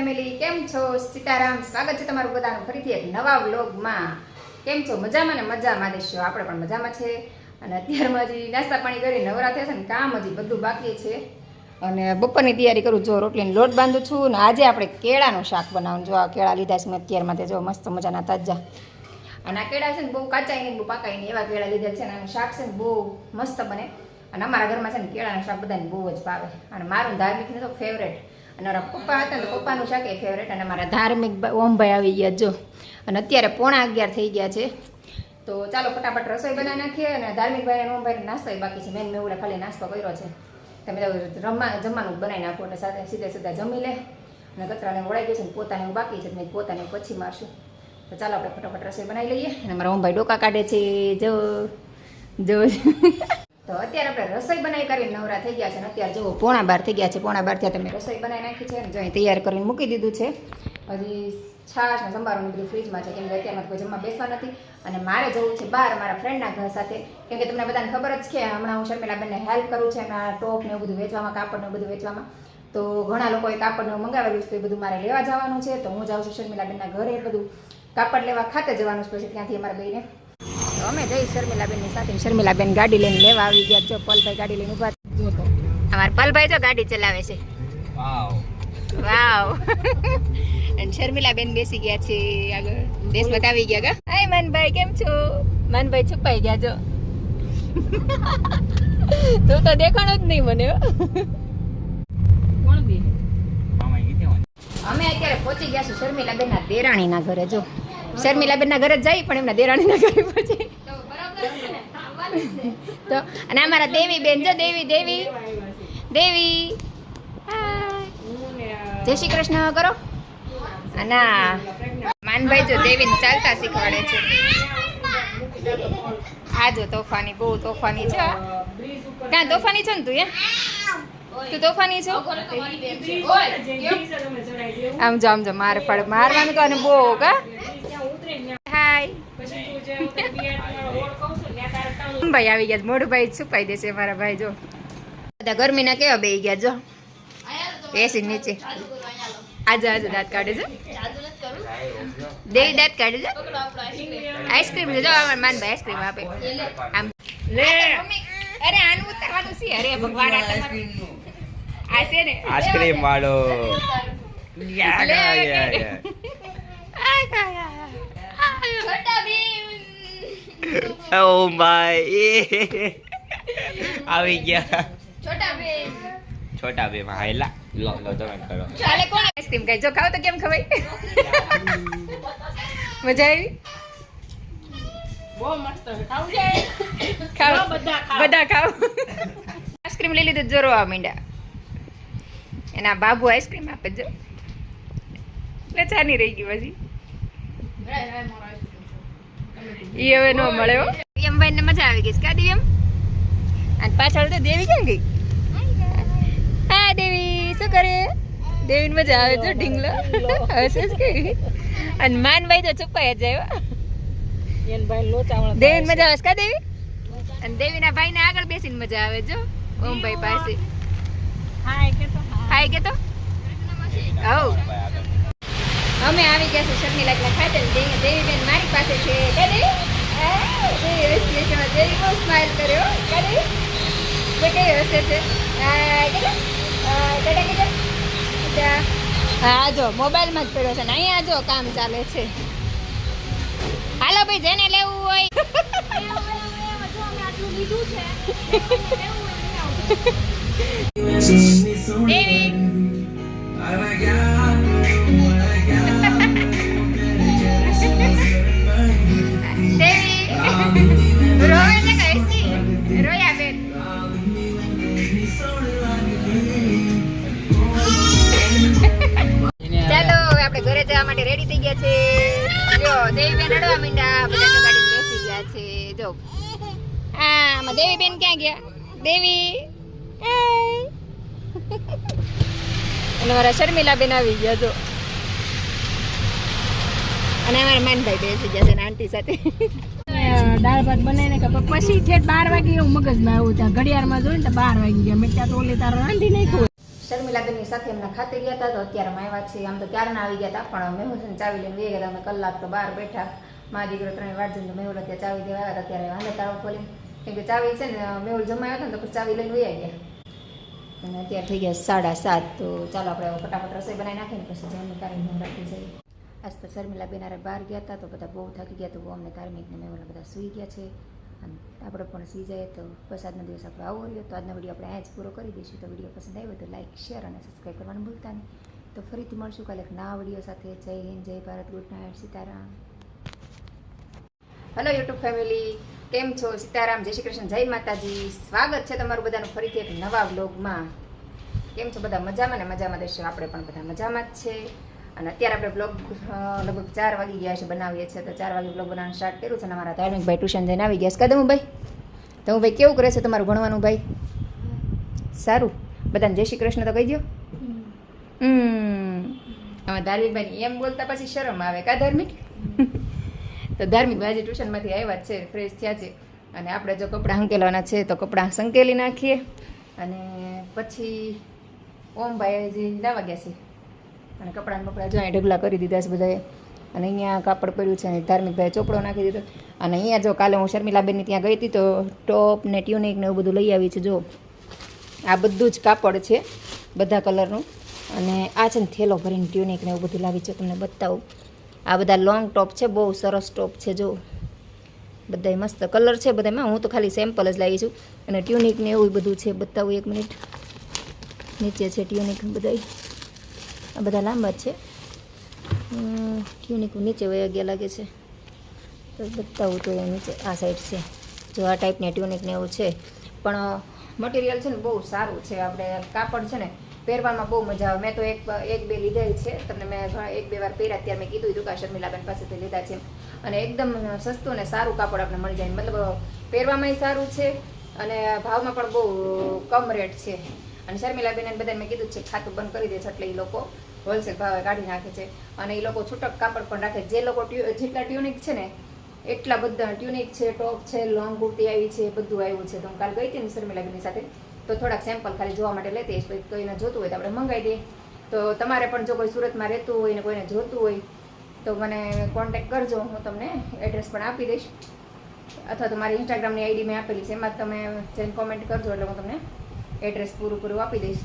Family કેમ છો? સીતારામ. સ્વાગત છે તમારું બધાનું ફરીથી એક નવા વ્લોગમાં. કેમ છો? મજામાં ને મજામાં દેશો. આપણે પણ મજામાં છે અને અત્યારમાં હજી નાસ્તા પાણી કરી નવરા થયા છે ને કામ હજી બધું બાકી છે અને બપોરની તૈયારી કરું. જો રોટલીનો લોટ બાંધું છું ને આજે આપણે કેળાનું શાક બનાવવાનું. જો આ કેળા લીધા છે મેં અત્યારમાં તે જો મસ્ત મજાના તાજા. અને આ કેળા છે ને બહુ કાચાઈ નહીં બહુ પાકાઈ નહીં એવા કેળા લીધા છે ને આનું શાક છે ને બહુ મસ્ત બને. અને અમારા ઘરમાં છે ને કેળાનું શાક બધાને બહુ જ ભાવે અને મારું ધાર્મિકને તો ફેવરેટ. અને મારા પપ્પા હતા ને પપ્પાનું શાક એ ફેવરેટ. અને મારા ધાર્મિક ઓમભાઈ આવી ગયા જો. અને અત્યારે 11:15 થઈ ગયા છે. તો ચાલો ફટાફટ રસોઈ બનાવી નાખીએ. અને ધાર્મિકભાઈ અને ઓમભાઈને નાસ્તો બાકી છે. મેં મેં ખાલી નાસ્તો કર્યો છે. તમે જમવાનું બનાવી નાખો એટલે સાથે સીધા જમી લે. અને કચરાને વળાઈ ગયું છે ને પોતાને એવું બાકી છે મેં પોતાને પછી મારશું. તો ચાલો આપણે ફટાફટ રસોઈ બનાવી લઈએ. અને મારા ઓમભાઈ ડોકા કાઢે છે જો જો. તો અત્યારે આપણે રસોઈ બનાવી કરીને નવરા થઈ ગયા છે અને અત્યારે જુઓ 11:15 થઈ ગયા છે. 11:15 ત્યાં તમે રસોઈ બનાવી નાખી છે અને જો અહીં તૈયાર કરીને મૂકી દીધું છે. હજી છાશ ને સંભારોને બધું ફ્રીજમાં છે કેમ કે અત્યારમાં કોઈ જમવા બેસવા નથી. અને મારે જવું છે બહાર મારા ફ્રેન્ડના ઘર સાથે કેમ કે તમને બધાને ખબર જ છે હમણાં હું શર્મિલાબેનને હેલ્પ કરું છું એમના ટોપ ને એવું બધું વેચવામાં કાપડને બધું વેચવામાં. તો ઘણા લોકોએ કાપડને મંગાવેલું છે તો એ બધું મારે લેવા જવાનું છે. તો હું જાઉં છું શર્મિલાબેનના ઘરે બધું કાપડ લેવા ખાતે જવાનું છે પછી ત્યાંથી અમારે બેને અમે જઈ શર્મિલાબેનની સાથે. શર્મિલાબેન ગાડી લઈને લેવા આવી ગયા. જો પલભાઈ ગાડી લઈને ઉભા અમારા પલભાઈ જો ગાડી ચલાવે છે. વાવ. અને શર્મિલાબેન બેસી ગયા છે આગળ. દેશ બતાવી ગયા કા. હાય મનભાઈ કેમ છો? મનભાઈ છુપાઈ ગયા જો. તું તો દેખાણો જ નહીં મને. અમે અત્યારે પહોંચી ગયા છું શર્મિલાબેનના દેરાણીના ઘરે. જો શર્મિલાબેનના ઘરે જઈ પણ એમના દેરાણીના ઘરે પહોંચી. તો અને અમારા દેવી બેન જો દેવી દેવી દેવી જય શ્રી કૃષ્ણ કરો. ના માનભાઈ જો દેવીને ચાલતા શીખવાડે છે. આ જો તોફાની બહુ તોફાની છે. ક્યાં તોફાની છો ને તું? તું તોફાની છો? આમ જો માર પડ મારવાનું તો અને બહુ કા. હાય ભાઈ આવી ગયા. મોઢું ભાઈ છુપાઈ દેશે મારા ભાઈ જો. બધા ગરમીના કેવા બેહી ગયા જો એસી નીચે. આજે દાંત કાઢે છે દેવી દાંત કાઢે છે. આઈસ્ક્રીમ છે જો અમાર માનભાઈ આઈસ્ક્રીમ આપે આમ લે. અરે આનું ઉતારવાનું છે. અરે ભગવાન આ છે ને આઈસ્ક્રીમ વાળો. ઓ ભાઈ આવી ગયા છોટા બે માં. હાયલા લો તમે કરો. ચાલે કોણ આઈસ્ક્રીમ ખાય જો ખાવ તો કેમ ખવાય. મજા આવી બહુ મસ્ત. ખાવ બધા ખાવ. આઈસ્ક્રીમ લઈ લીધું જો રોવા માંડ્યા. એના બાબુ આઈસ્ક્રીમ આપે જો એટલે ચાની રહી ગઈ પછી. એ હવે ન મળે હો. એમ ભાઈ ને મજા આવી ગઈ કા દિવ્યમ. અને પાછળ તો દેવી ક્યાં ગઈ? હા દેવી શું કરે? દેવીને મજા આવે તો ઢીંગલો હશે કે. અને માનભાઈ તો છુપાઈ જ જાય. દેવીને મજા આવે કા દેવી? અને દેવીના ભાઈને આગળ બેસીને મજા આવે જો ઓમભાઈ પાસે. હાય કે તો હવ અમે આવી ગયા છે શર્મિલાબેન ખાતે. દેવીબેન મારી પાસે છે. દેવી બહુ સ્માઈલ કર્યો. કેવી હશે છે? હા જો મોબાઈલમાં જ પડ્યો છે ને અહીંયા જો કામ ચાલે છે. હાલો ભાઈ જેને લેવું હોય. દેવી રોવે છે કઈસી રોયા બેન. ચાલો હવે આપણે ઘરે જવા માટે રેડી થઈ ગયા છે. જો દેવીબેન રડવા માંડ્યા. બધા ગાડી બેસી ગયા છે જો. આમાં દેવીબેન ક્યાં ગયા? દેવી અને મારા શર્મિલાબેન આવી ગયા જો. અને અમારા માનભાઈ બેસી ગયા છે આંટી સાથે. દાળ ભાત બનાવીને કે પછી ઠેઠ 12 વાગે એવું મગજમાં આવ્યું. ત્યાં ઘડિયાળમાં જોયું ને તો 12 વાગી ગયા. મેં ત્યાં તો ઓલે તારો રાંધી નાખ્યું. શર્મિલાબેનની સાથે એમના ખાતે ગયા હતા તો અત્યારે અમે આવ્યા છીએ. આમ તો ક્યારના આવી ગયા હતા પણ મેહુલ છે ને ચાવી લઈને વહી ગયા હતા. અમે કલાક તો બહાર બેઠા, મારા દીકરો 3 વાર જઈને મેહુલ અત્યારે ચાવી દેવા આવ્યા હતા. ત્યારે હાલે તાળો ખોલી, કેમ કે ચાવી છે ને મેહુલ જમા આવ્યો હતો ને તો પછી ચાવી લઈને વહી ગયા. અને અત્યારે થઈ ગયા 7:30. તો ચાલો આપણે ફટાફટ રસોઈ બનાવી નાખીને પછી જમવાનું કાર્યક્રમ રાખી જઈએ. આજ તો શર્મિલાબેન હારે બહાર ગયા હતા તો બધા બહુ થાકી ગયા. તો અમને ધાર્મિકને મેહુલ બધા સૂઈ ગયા છે અને આપણે પણ સૂઈ જાય. તો બસ આજનો દિવસ આપણો આવો રહ્યો. તો આજનો વિડીયો આપણે અહીંયા જ પૂરો કરી દઈશું. તો વિડીયો પસંદ આવ્યો તો લાઈક, શેર અને સબસ્ક્રાઈબ કરવાનું ભૂલતા નહીં. તો ફરીથી મળશું કાલે એક નવા વિડીયો સાથે. જય હિન્દ, જય Bharat, good night, Sitaram. Hello YouTube family, કેમ છો? સીતારામ, જય શ્રી કૃષ્ણ, જય માતાજી. સ્વાગત છે તમારું બધાનું ફરીથી એક નવા વ્લોગમાં. કેમ છો બધા? મજામાં ને મજામાં દેશો. આપણે પણ બધા મજામાં જ છે. અને અત્યારે આપણે બ્લોગ લગભગ 4 વાગી ગયા છે બનાવીએ છીએ. તો 4 વાગે બ્લોગ બનાવવાનું સ્ટાર્ટ કર્યું છે. અને અમારા ધાર્મિકભાઈ ટ્યુશન જઈને આવી ગયા છે. કદમભાઈ, ભાઈ કેવું કરે છે તમારું ભણવાનું ભાઈ? સારું. બધાને જય શ્રી કૃષ્ણ તો કહી દો. આમાં ધાર્મિકભાઈ એમ બોલતા પછી શરમ આવે કા ધાર્મિક? તો ધાર્મિકભાઈ આજે ટ્યુશનમાંથી આવ્યા જ છે, ફ્રેશ થયા છે. અને આપણે જો કપડાં સંકેલવાના છે તો કપડાં સંકેલી નાખીએ. અને પછી ઓમભાઈ જે નાવા ગયા છે અને કપડાં જો અહીં ઢગલા કરી દીધા છે બધાએ. અને અહીંયા કાપડ પડ્યું છે અને ધાર્મિકભાઈ ચોપડો નાખી દીધો. અને અહીંયા જો કાલે હું શર્મિલાબેનની ત્યાં ગઈ હતી તો ટોપ ને ટ્યુનિક ને એવું બધું લઈ આવી છે. જો આ બધું જ કાપડ છે બધા કલરનું. અને આ છે ને થેલો ભરીને ટ્યુનિક ને એવું બધું લાવી છે, તમને બતાવું. આ બધા લોંગ ટોપ છે, બહુ સરસ ટોપ છે. જો બધાય મસ્ત કલર છે બધામાં. હું તો ખાલી સેમ્પલ જ લાવી છું. અને ટ્યુનિક ને એવું બધું છે, બતાવું 1 મિનિટ. નીચે છે ટ્યુનિક બધાય, આ બધા લાંબા જ છે. ટ્યુનિક નીચે વયા ગયા લાગે છે તો બતાવું. તો એ નીચે આ સાઈડ છે. જો આ ટાઈપની ટ્યુનિક ને એવું છે. પણ મટીરિયલ છે ને બહુ સારું છે. આપણે કાપડ છે ને પહેરવામાં બહુ મજા આવે. મેં તો એક બે લીધેલ છે. તમને મેં 1-2 વાર પહેર્યા. ત્યારે મેં કીધું હતું કે શર્મિલાબેન પાસેથી લીધા છે. અને એકદમ સસ્તું ને સારું કાપડ આપણે મળી જાય. મતલબ પહેરવામાં સારું છે અને ભાવમાં પણ બહુ કમ રેટ છે. અને શર્મિલાબેન બધા મેં કીધું છે ખાતું બંધ કરી દે છે એટલે એ લોકો હોલસેલ ભાવે કાઢી નાખે છે. અને એ લોકો છૂટક કાપડ પણ રાખે. જે લોકો જેટલા ટ્યુનિક છે ને એટલા બધા ટ્યુનિક છે, ટોપ છે, લોંગ કુર્તી આવી છે, બધું આવ્યું છે. તો હું કાલ ગઈ હતી ને શર્મિલાબેનની સાથે તો થોડાક સેમ્પલ ખાલી જોવા માટે લેતી હશે. પછી કોઈને જોતું હોય તો આપણે મંગાવી દઈએ. તો તમારે પણ જો કોઈ સુરતમાં રહેતું હોય ને કોઈને જોતું હોય તો મને કોન્ટેક્ટ કરજો. હું તમને એડ્રેસ પણ આપી દઈશ. અથવા તો મારી ઇન્સ્ટાગ્રામની આઈડી મેં આપેલી છે, એમાં તમે જઈને કોમેન્ટ કરજો એટલે હું તમને એડ્રેસ પૂરું આપી દઈશ.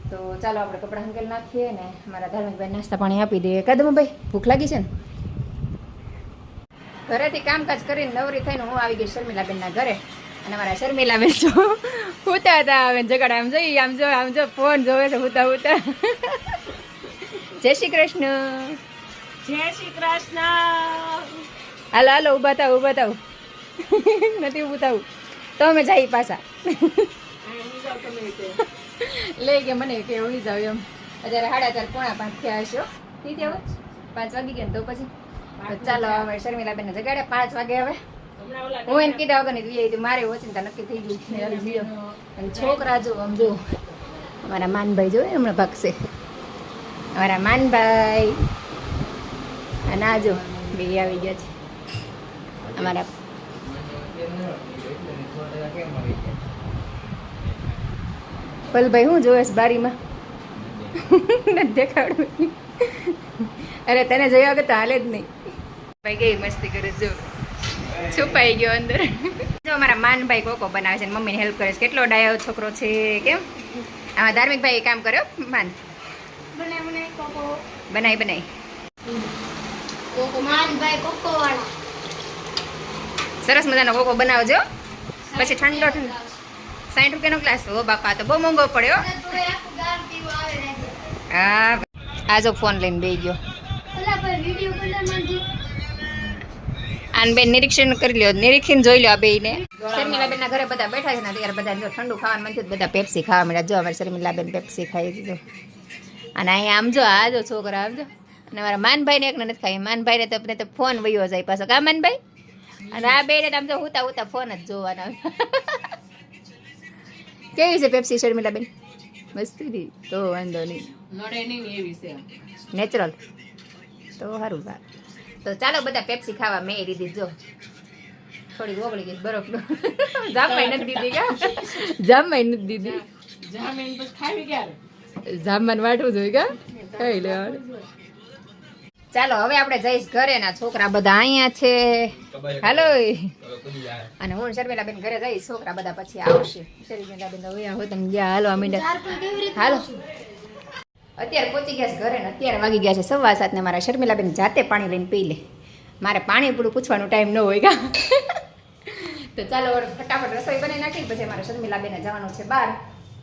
તો ચાલો આપણે કપડાં હંકેલ નાખીએ ને મારા ધાર્મિકભાઈ નાસ્તા પાણી આપી દઈએ. કદમભાઈ ભૂખ લાગી છે ને? ઘરેથી કામકાજ કરીને નવરી થઈને હું આવી ગઈ શર્મિલાબેનના ઘરે. અને મારા શર્મિલાબેન જો હુતા હતા. હવે જગાડ આમ જોઈ, આમ જો ફોન જોવે છે હુતા. જય શ્રી કૃષ્ણ. જય શ્રી કૃષ્ણ. હાલો ઊભા થાવ. નથી ઊભું થવું તો અમે જઈએ પાછા. લઈ ગયા મને કે ઉડી જાવ એમ. અત્યારે 4:30 પોણા 5 થયા હશો. નહીં થયા 5 વાગી ગયા ને તો પછી ચાલો હવે શર્મિલાબેનને જગાડ્યા 5 વાગે. હવે હું એને કીધા વગર ની મારે ઓચિંતા નક્કી થઈ ગયું. અને છોકરા જો આમ જો અમારા માનભાઈ જો હમણાં ભાગશે. અમારા માનભાઈ અને આ જો બે આવી ગયા છે અમારા. પલભાઈ હું જોઈશ બારીમાં નથી દેખાડું. અરે તને જોયા વગર તો હાલે જ નહીં. ભાઈ ગઈ મસ્તી કરે જો છુપાઈ ગયો અંદર. જો અમારા માનભાઈ કોકો બનાવે છે, મમ્મીને હેલ્પ કરે છે. કેટલો ડાયો છોકરો છે કેમ. આમાં ધાર્મિકભાઈ કામ કર્યો. માન બનાવી સરસ મજાનો કોકો બનાવજો. પછી ઠંડો 60 રૂપિયાનો ગ્લાસ. હો બાપા, તો બહુ મોંઘો પડ્યો. હા આ જો ફોન લઈને બેસી ગયો. આને બેન નિરીક્ષણ કરી લ્યો, નિરીક્ષણ જોઈ લો આ બેને. શર્મિલાબેનના ઘરે બધા બેઠા છે ને ત્યારે બધા જો ઠંડુ ખાવાનું મન થયું. બધા પેપ્સી ખાવા મળ્યા. જો અમારી શર્મિલાબેન પેપ્સી ખાઈ દીધો. અને અહીંયા આમ જો આ જો છોકરા આમ જો. અને અમારા માનભાઈને એકને નથી ખાઈ. માનભાઈને તો ફોન વયો જાય પાછો કા માનભાઈ. અને આ બેને આમ જો હુતા ફોન જ જોવાના. કેવી છે પેપ્સી શર્મિલાબેન? મસ્તી તો વાંધો નહીં, નેચરલ તો સારું. તો ચાલો બધા પેપ્સી ખાવા મેં દીધી. જો થોડી ઓગળી ગઈ બરફ. જામાઈ નથી દીધી. જામવાનું વાટવું જોઈએ કા કઈ લેવાનું. ચાલો હવે આપણે જઈશ ઘરે ના છોકરા બધા અહીંયા છે. હાલો અને હું શર્મિલાબેન ઘરે જઈશ. છોકરા બધા પછી આવશે. શર્મિલાબેન તો અહીંયા હોય તમે ગયા હાલો મીંડા હાલો. અત્યારે પહોંચી ગયા છે ઘરે ને અત્યારે વાગી ગયા છે 7:15 ને મારા શર્મિલાબેન જાતે પાણી લઈને પી લે. મારે પાણી પૂરું પૂછવાનો ટાઈમ ન હોય કા. તો ચાલો ફટાફટ રસોઈ બનાવી નાખી પછી મારા શર્મિલાબેને જવાનું છે બહાર.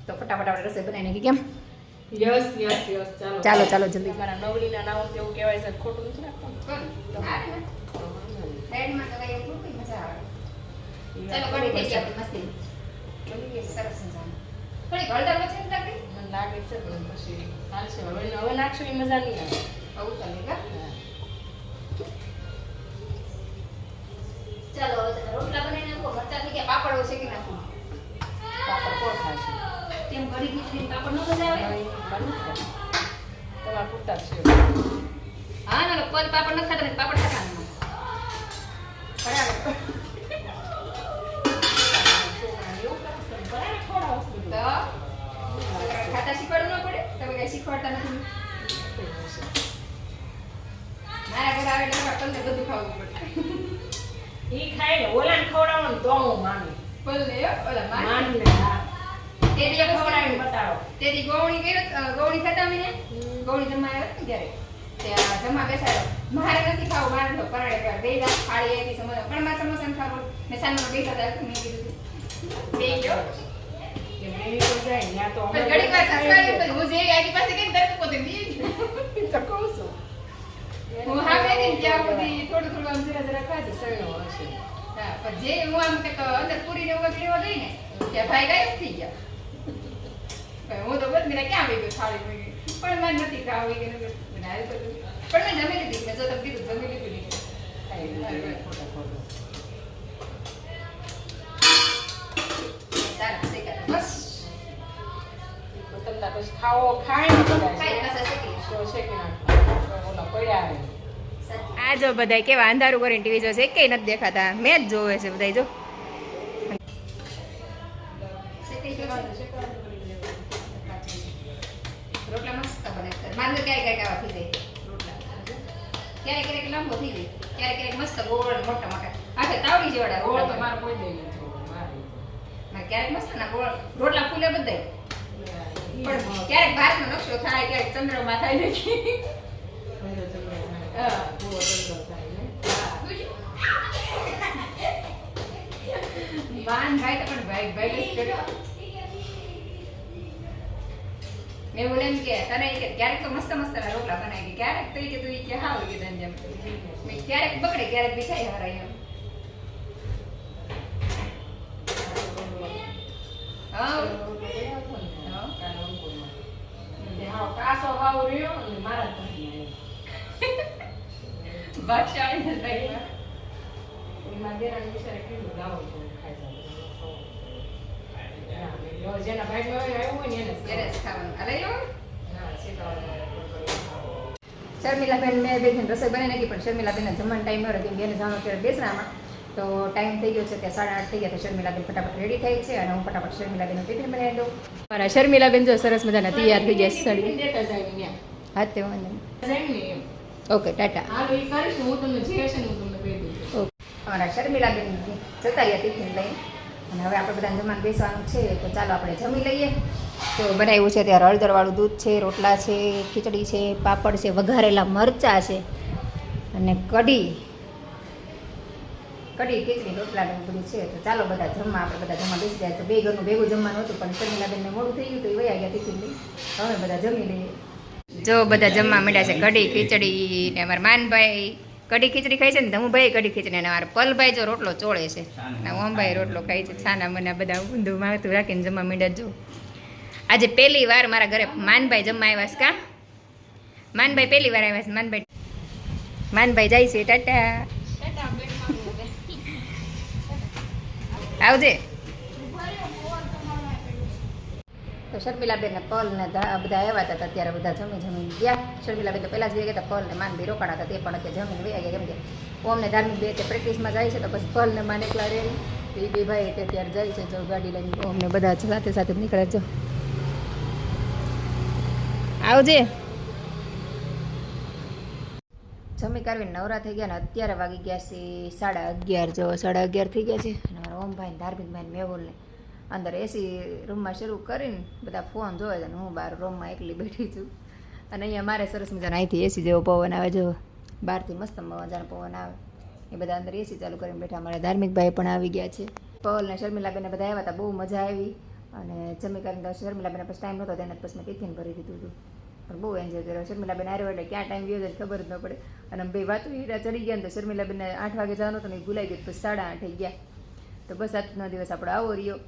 તો ફટાફટ આપણે રસોઈ બનાવી નાખી. કેમ યસ ચાલો ચાલો ચાલો જલ્દી. મારા નવલીના નામ કેવું કહેવાય છે ખોટું નથી રાખવાનું. ચાલો કઢી થઈ ગયા મસ્તી સરસ મજાની. થોડી હળદર વચ્ચે નાખી મને લાગે છે પણ પછી હાલશે હવે નાખશું એ મજા નહીં આવે. આવું ચાલે કા. ચાલો હવે રોટલા બનાવી નાખો. મરચા થઈ ગયા. પાપડ શેકી નાખો. પાપડ કોણ ખાશે? તેમ કઢી ખીચડી પાપડ ન મજા આવે. તમારા પૂરતા છે. હા ના કોઈ પાપડ ન ખાતા ને પાપડ ખાતા બરાબર. તો ખાતા શીખવાડવું ન પડે. તમે કઈ શીખવાડતા નથી. મારા ઘરે આવે એટલે તમને બધું ખાવું પડે. ઈ ખાય ને ઓલાને ખવડાવવાનું તો હું માનું. બોલે ઓલા માન ને હા. તે દી ખવડાવીને બતાવો. તે દી ગોવણી કર્યો. ગોવણી ખાતા અમે ગોવણી જમવા આવ્યો ને ત્યારે ત્યાં જમવા બેસાડ્યો. મારે નથી ખાવું. મારે તો પરાડે કર બે રાત ખાડી આવી સમોસા પણ મારે સમોસા ને ખાવું. મેં સામે બેસાતા મેં કીધું બે ગયો કે મેં તો જાય ત્યાં તો પણ ઘડી વાર સસવારી પછી હું જે આની પાસે કઈ તરત પોતે બી તો કહું છું. હું હા મેં ત્યાં સુધી થોડું આમ જરા ખાધું. સયો હશે. હા પણ જે હું આમ કંઈક અંદર પૂરી ને ઉગત લેવા ગઈ ને ત્યાં ભાઈ ગાયબ થઈ ગયા. હું તો બસ મેં ક્યાં આવી ગયું થાળી મેં પણ મને નથી ખાવી કે મને આવ્યું તો પણ મેં જમી લીધી. મેં જો તમે કીધું જમી લીધું નહીં. ચાલો શેકા બસ તમને પછી ખાવો ખાય ને ખાઈ પાછા શેકી શેકી નાખો ઓલા પડ્યા આવે. આ જો બધાય કેવા અંધારું કરીને ટીવી જોશે કઈ નથી દેખાતા. મેચ જોવે છે બધાય જો. રોટલા મસ્ત બને. મારે ક્યારેક આવા થઈ જાય રોટલા. ક્યારેક લાંબો થઈ જાય. ક્યારેક મસ્ત ગોળ મોટા મોટા આખે તાવડી જેવાડા રોટલો રોટલા તમારે કોઈ દે નહીં મારે ક્યારેક મસ્ત ના ગોળ રોટલા ફૂલે બધાય. પણ ક્યારેક ભારતનો નકશો થાય ક્યારેક ચંદ્રમાં થાય નથી. વાન ભાઈ તો પણ ભાઈ જ કર્યો. મેં બોલે એમ કે તને કે ક્યારેક તો મસ્ત મસ્ત રોટલા બનાવી ક્યારેક તો કે તું કે હાવ કે તને જેમ મેં ક્યારેક બગડે ક્યારેક બી થાય હરાય એમ. કાસો ભાવ રહ્યો અને મારા બાદશાહ ને ભાઈ એમાં દેરાની વિચારે કીધું લાવો તો ખાઈ જાવ. જેના ભાગમાં આવ્યું હોય ને એને ત્યારે જ ખાવાનું. અરે યો ના શીખવાનું. શર્મિલાબેન મેં બે દિન રસોઈ બનાવી નાખી પણ શર્મિલાબેનને જમવાનો ટાઈમ ન રહ્યો કેમ કે એને જવાનું ત્યારે બેસણામાં. તો ટાઈમ થઈ ગયો છે ત્યાં 8:30 થઈ ગયા. તો શર્મિલાબેન ફટાફટ રેડી થઈ છે અને હું ફટાફટ શર્મિલાબેનનું ટિફિન બનાવી દઉં. મારા શર્મિલાબેન જો સરસ મજાના તૈયાર થઈ ગયા સાડી. દેતા જાય ત્યાં હા તે વાંધો નહીં. જાય ને એમ. Okay tata. હાલો એ કરીશ હું તમને જે હશે ને હું તમને કહી દઉં. ઓકે અમારા શર્મિલાબેન જતા ગયા ટિફિન લઈ અને હવે આપણે બધાને જમવાનું બેસવાનું છે. તો ચાલો આપણે જમી લઈએ. તો બનાવ્યું છે ત્યારે હળદરવાળું દૂધ છે, રોટલા છે, ખીચડી છે, પાપડ છે, વઘારેલા મરચાં છે અને કઢી ખીચડી રોટલા ને બધું છે. તો ચાલો બધા જમવા આપણે બધા જમવા બેસી જાય. તો બે ઘરનું ભેગું જમવાનું હતું પણ શર્મિલાબેનને મોડું થઈ ગયું તો એ વયા ગયા ટિફિન લઈ. હવે બધા જમી લઈએ. જો બધા જમવા માંડ્યા છે. કઢી ખીચડી ને અમારા માનભાઈ કઢી ખીચડી ખાય છે ને ધમુભાઈ કઢી ખીચડી અને અમારા પલભાઈ જો રોટલો ચોળે છે અને ઓમભાઈ રોટલો ખાય છે. છાના મને બધા ઊંધું માથું રાખીને જમવા માંડ્યા. જો આજે પહેલી વાર મારા ઘરે માનભાઈ જમવા આવ્યા છે. કા માનભાઈ પહેલી વાર આવ્યા છે. માનભાઈ જાય છે. ટાટા આવજે. તો શર્મિલાબેન ને પલ ને બધા આવ્યા હતા અત્યારે બધા જમી ગયા. શર્મિલાબેન તો પહેલા જ ગયા હતા. પલ ને માન બી રોકાણા હતા તે પણ અત્યારે જમીને વયા ગયા કેમ કે ઓમને ધાર્મિક બે તે પ્રેક્ટિસમાં જાય છે તો પછી પલ ને માન એકલા રેડી તો એ બે ભાઈ તે અત્યારે જાય છે. જો ગાડી લઈને ઓમને બધા સાથે સાથે નીકળે. જો આવજે. જમી કરવીને નવરા થઈ ગયા ને અત્યારે વાગી ગયા છે 11:30 જો 11:30 થઈ ગયા છે અને મારા ઓમભાઈ ધાર્મિકભાઈ મેહુલને અંદર એસી રૂમમાં શરૂ કરીને બધા ફોન જોવે છે અને હું બહાર રૂમમાં એકલી બેઠી છું અને અહીંયા મારે સરસ મજાનો અહીંથી એસી જેવો પવન આવે જો બહારથી મસ્ત મજાનો પવન આવે એ બધા અંદર એસી ચાલુ કરીને બેઠા. મારા ધાર્મિકભાઈ પણ આવી ગયા છે. પવલ ને શર્મિલાબેન બધા આવ્યા હતા, બહુ મજા આવી અને જમી કરીને તો શર્મિલાબેન પછી ટાઈમ નહોતો તેને પછી મેં ટિફિન ભરી દીધું હતું પણ બહુ એન્જોય કર્યો. શર્મિલાબેન આવ્યો એટલે ક્યાં ટાઈમ ગયો જાય ખબર જ ન પડે અને બે વાતો હીરા ચડી ગયા ને તો શર્મિલાબેનને 8 વાગે જવાનું હતું ને એ ભૂલાઈ ગયું પછી 8:30 ગયા. તો બસ આજનો દિવસ આપણો આવો રહ્યો.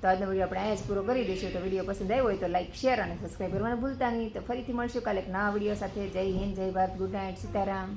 તો આજનો વિડીયો આપણે અહીંયા જ પૂરો કરી દઈશું. તો વિડીયો પસંદ આવ્યો હોય તો લાઈક શેર અને સબસ્ક્રાઈબ કરવાનું ભૂલતા નહીં. તો ફરીથી મળશું કાલે એક નવા વિડીયો સાથે. જય હિન્દ, જય ભારત, ગુડ નાઇટ, સીતારામ.